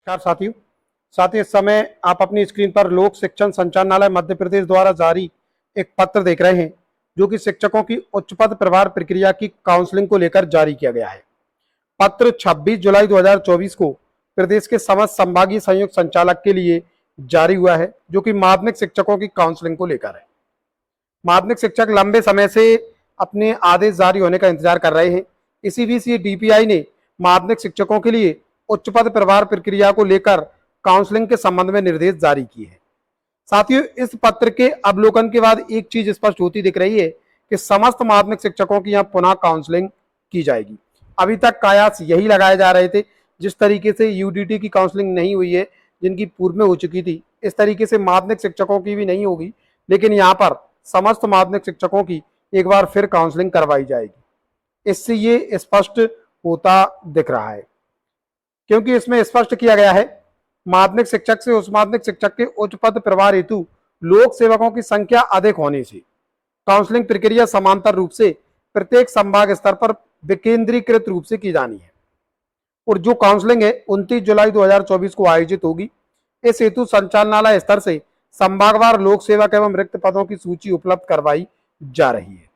नमस्कार साथियों, इस समय आप अपनी स्क्रीन पर लोक शिक्षण संचालनालय मध्य प्रदेश द्वारा जारी एक पत्र देख रहे हैं, जो कि शिक्षकों की उच्च पद प्रभार प्रक्रिया की काउंसलिंग को लेकर जारी किया गया है। पत्र 26 जुलाई 2024 को प्रदेश के समस्त संभागीय संयुक्त संचालक के लिए जारी हुआ है, जो कि माध्यमिक शिक्षकों की काउंसलिंग को लेकर है। माध्यमिक शिक्षक लंबे समय से अपने आदेश जारी होने का इंतजार कर रहे हैं। इसी बीच डीपीआई ने माध्यमिक शिक्षकों के लिए उच्च पद प्रभार प्रक्रिया को लेकर काउंसलिंग के संबंध में निर्देश जारी किए हैं। साथियों, इस पत्र के अवलोकन के बाद एक चीज स्पष्ट होती दिख रही है कि समस्त माध्यमिक शिक्षकों की यहां पुनः काउंसलिंग की जाएगी। अभी तक कयास यही लगाए जा रहे थे, जिस तरीके से यूडीटी की काउंसलिंग नहीं हुई है, जिनकी पूर्व में हो चुकी थी, इस तरीके से माध्यमिक शिक्षकों की भी नहीं होगी। लेकिन यहाँ पर समस्त माध्यमिक शिक्षकों की एक बार फिर काउंसलिंग करवाई जाएगी। इससे ये स्पष्ट होता दिख रहा है, क्योंकि इसमें स्पष्ट किया गया है, माध्यमिक शिक्षक से उस माध्यमिक शिक्षक के उच्च पद प्रभार हेतु लोक सेवकों की संख्या अधिक होने से काउंसलिंग प्रक्रिया समांतर रूप से प्रत्येक संभाग स्तर पर विकेंद्रीकृत रूप से की जानी है। और जो काउंसलिंग है 29 जुलाई 2024 को आयोजित होगी। इस हेतु संचालनालय स्तर से संभागवार लोक सेवक एवं रिक्त पदों की सूची उपलब्ध करवाई जा रही है।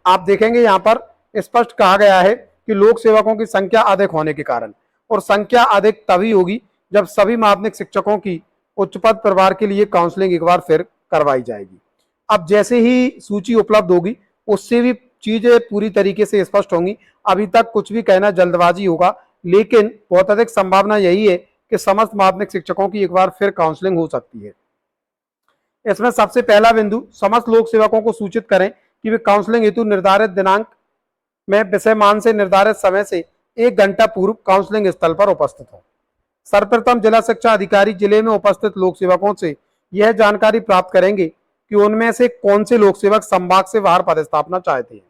आप देखेंगे यहाँ पर स्पष्ट कहा गया है कि लोक सेवकों की संख्या अधिक होने के कारण, और संख्या अधिक तभी होगी जब सभी माध्यमिक शिक्षकों की उच्च पद प्रभार के लिए काउंसलिंग एक बार फिर करवाई जाएगी। अब जैसे ही सूची उपलब्ध होगी, उससे भी चीजें पूरी तरीके से स्पष्ट होंगी। अभी तक कुछ भी कहना जल्दबाजी होगा, लेकिन बहुत अधिक संभावना यही है कि समस्त माध्यमिक शिक्षकों की एक बार फिर काउंसलिंग हो सकती है। इसमें सबसे पहला बिंदु, समस्त लोक सेवकों को सूचित करें कि वे काउंसलिंग हेतु निर्धारित दिनांक में विषयमान से निर्धारित समय से 1 घंटा पूर्व काउंसलिंग स्थल पर उपस्थित हो। सर्वप्रथम जिला शिक्षा अधिकारी जिले में उपस्थित लोक सेवकों से यह जानकारी प्राप्त करेंगे कि उनमें से कौन से लोक सेवक संभाग से बाहर पदस्थापना चाहते हैं।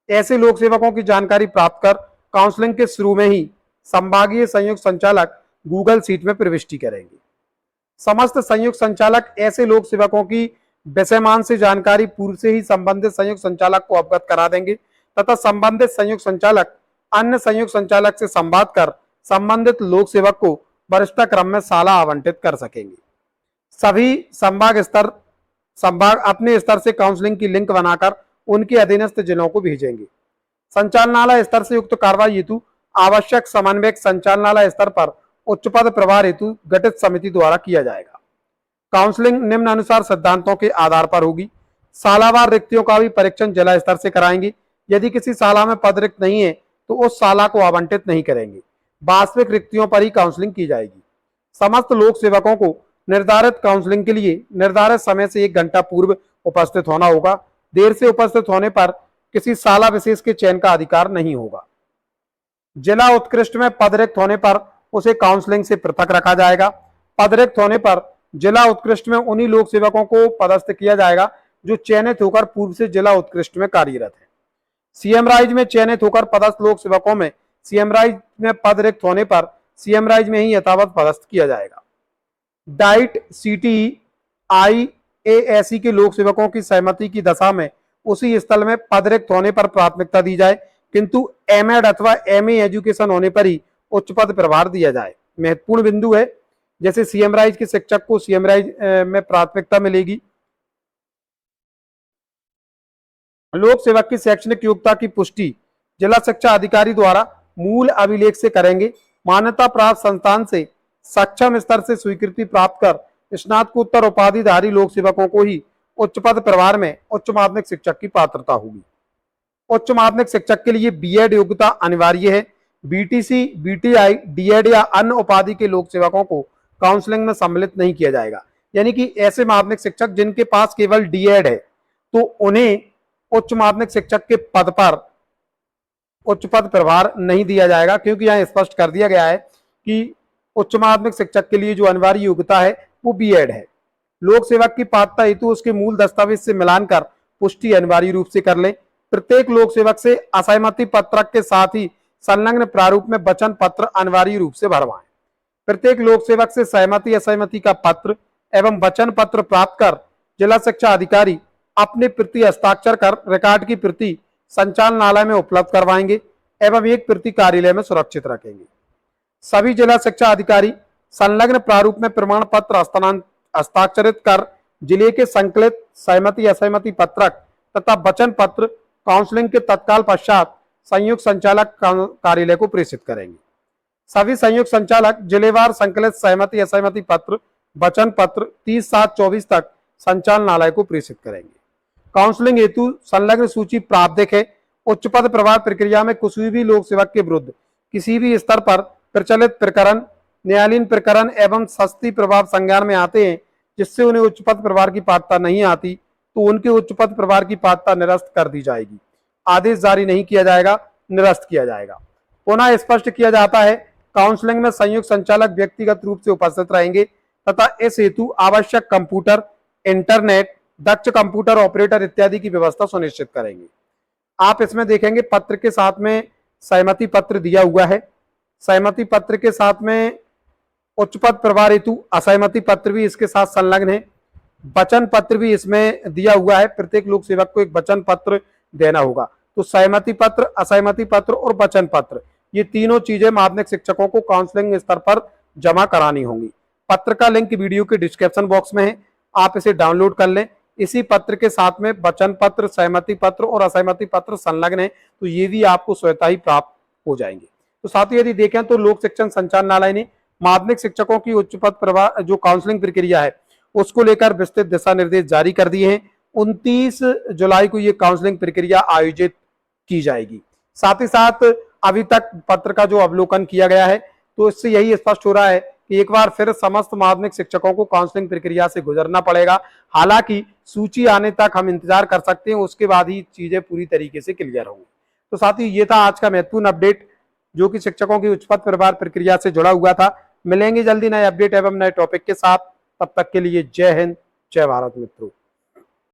ऐसे लोक सेवकों की जानकारी प्राप्त कर काउंसलिंग के शुरू में ही संभागीय संयुक्त संचालक गूगल शीट में प्रविष्टि करेंगे। समस्त संयुक्त संचालक ऐसे लोक सेवकों की विषयमान से जानकारी पूर्व से ही संबंधित संयुक्त संचालक को अवगत करा देंगे, तथा संबंधित संयुक्त संचालक अन्य संयुक्त संचालक से संवाद कर संबंधित लोक सेवक को वरिष्ठता क्रम में साला आवंटित कर सकेंगे। सभी संभाग अपने स्तर से काउंसलिंग की लिंक बनाकर उनके अधीनस्थ जिलों को भेजेंगे। संचालनालय स्तर से युक्त कार्रवाई हेतु आवश्यक समन्वय संचालनालय स्तर पर उच्च पद प्रभार हेतु गठित समिति द्वारा किया जाएगा। काउंसलिंग निम्नानुसार सिद्धांतों के आधार पर होगी। सालावार रिक्तियों का भी परीक्षण जिला स्तर से कराएंगे। यदि किसी साला में पद रिक्त नहीं है तो उस साला को आवंटित नहीं करेंगे। वास्तविक रिक्तियों पर ही काउंसलिंग की जाएगी। समस्त लोक सेवकों को निर्धारित काउंसलिंग के लिए निर्धारित समय से 1 घंटा पूर्व उपस्थित होना होगा। देर से उपस्थित होने पर किसी साला विशेष के चयन का अधिकार नहीं होगा। जिला उत्कृष्ट में पद रिक्त होने पर उसे काउंसलिंग से पृथक रखा जाएगा। पद रिक्त होने पर जिला उत्कृष्ट में उन्हीं लोक सेवकों को पदस्थ किया जाएगा जो चयनित होकर पूर्व से जिला उत्कृष्ट में कार्यरत है। सीएम राइज में चयनित होकर पदस्थ लोक सेवकों में सीएम राइज में पद रिक्त होने पर सीएम राइज में ही यथावत पदस्थ किया जाएगा। डाइट सीटी आईएएससी के लोक सेवकों की सहमति की दशा में उसी स्थल में पद रिक्त होने पर प्राथमिकता दी जाए, किंतु एमएड अथवा एमए एजुकेशन होने पर ही उच्च पद प्रभार दिया जाए। महत्वपूर्ण बिंदु है, जैसे सीएम राइज के शिक्षक को सीएम राइज में प्राथमिकता मिलेगी। लोक सेवक की शैक्षणिक योग्यता की पुष्टि जिला शिक्षा अधिकारी द्वारा मूल अभिलेख से करेंगे। मान्यता प्राप्त संस्थान से सक्षम स्तर से स्वीकृति प्राप्त कर स्नातकोत्तर उपाधिधारी लोक सेवकों को ही उच्च पद प्रभार में उच्च माध्यमिक शिक्षक की पात्रता होगी। उच्च माध्यमिक शिक्षक के लिए बीएड योग्यता अनिवार्य है। बीटीसी, बीटीआई, डीएड या अन्य उपाधि के लोक सेवकों को काउंसलिंग में सम्मिलित नहीं किया जाएगा। यानी कि ऐसे माध्यमिक शिक्षक जिनके पास केवल डीएड है, तो उन्हें उच्च माध्यमिक शिक्षक के पद पर उच्च पद प्रभार नहीं दिया जाएगा, क्योंकि यहाँ स्पष्ट कर दिया गया है कि उच्च माध्यमिक शिक्षक के लिए जो अनिवार्य योग्यता है वो बीएड है। लोक सेवक की पात्रता हेतु उसके मूल दस्तावेज से मिलान कर पुष्टि अनिवार्य रूप से कर लें। प्रत्येक लोक सेवक से असहमति पत्रक के साथ ही संलग्न प्रारूप में वचन पत्र अनिवार्य रूप से भरवाएं। प्रत्येक लोक सेवक से सहमति असहमति का पत्र एवं वचन पत्र प्राप्त कर जिला शिक्षा अधिकारी अपने प्रति हस्ताक्षर कर रिकॉर्ड की प्रति संचालनालय में उपलब्ध करवाएंगे एवं एक प्रति कार्यालय में सुरक्षित रखेंगे। सभी जिला शिक्षा अधिकारी संलग्न प्रारूप में प्रमाण पत्र हस्ताक्षरित कर जिले के संकलित सहमति असहमति पत्रक तथा वचन पत्र काउंसलिंग के तत्काल पश्चात संयुक्त संचालक कार्यालय को प्रेषित करेंगे। सभी संयुक्त संचालक जिलेवार संकलित सहमति असहमति पत्र वचन पत्र 30/7/24 तक संचालनालय को प्रेषित करेंगे। काउंसलिंग हेतु संलग्न सूची प्रावधानिक है। उच्च पद प्रभार प्रक्रिया में किसी भी लोक सेवक के विरुद्ध किसी भी स्तर पर प्रचलित प्रकरण, न्यायालयीन प्रकरण एवं सस्ती प्रभाव संज्ञान में आते हैं जिससे उन्हें उच्च पद प्रभार की पात्रता नहीं आती, तो उनके उच्च पद प्रभार की पात्रता निरस्त कर दी जाएगी। आदेश जारी नहीं किया जाएगा, निरस्त किया जाएगा। पुनः स्पष्ट किया जाता है, काउंसलिंग में संयुक्त संचालक व्यक्तिगत रूप से उपस्थित रहेंगे तथा इस हेतु आवश्यक कंप्यूटर, इंटरनेट, दक्ष कंप्यूटर ऑपरेटर इत्यादि की व्यवस्था सुनिश्चित करेंगे। आप इसमें देखेंगे पत्र के साथ में सहमति पत्र दिया हुआ है। सहमति पत्र के साथ में उच्च पद प्रभार हेतु असहमति पत्र भी इसके साथ संलग्न है। वचन पत्र भी इसमें दिया हुआ है। प्रत्येक लोक सेवक को एक वचन पत्र देना होगा। तो सहमति पत्र, असहमति पत्र और वचन पत्र, ये तीनों चीजें माध्यमिक शिक्षकों को काउंसलिंग स्तर पर जमा करानी होंगी। पत्र का लिंक वीडियो के डिस्क्रिप्शन बॉक्स में है, आप इसे डाउनलोड कर लें। इसी पत्र के साथ में वचन पत्र, सहमति पत्र और असहमति पत्र संलग्न है, तो ये भी आपको स्वतः ही प्राप्त हो जाएंगे। तो साथियों, यदि देखें तो लोक शिक्षण संचालनालय ने माध्यमिक शिक्षकों की उच्च पद प्रभार जो काउंसलिंग प्रक्रिया है उसको लेकर विस्तृत दिशा निर्देश जारी कर दिए हैं। 29 जुलाई को ये काउंसलिंग प्रक्रिया आयोजित की जाएगी। साथ ही साथ अभी तक पत्र का जो अवलोकन किया गया है, तो इससे यही स्पष्ट हो रहा है कि एक बार फिर समस्त माध्यमिक शिक्षकों को काउंसलिंग प्रक्रिया से गुजरना पड़ेगा। हालांकि सूची आने तक हम इंतजार कर सकते हैं, उसके बाद ही चीजें पूरी तरीके से क्लियर होंगी। तो साथियों, ये था आज का महत्वपूर्ण अपडेट जो कि शिक्षकों की उच्च पद प्रभार प्रक्रिया से जुड़ा हुआ था। मिलेंगे जल्दी नए अपडेट एवं नए टॉपिक के साथ। तब तक के लिए जय हिंद, जय भारत मित्रों।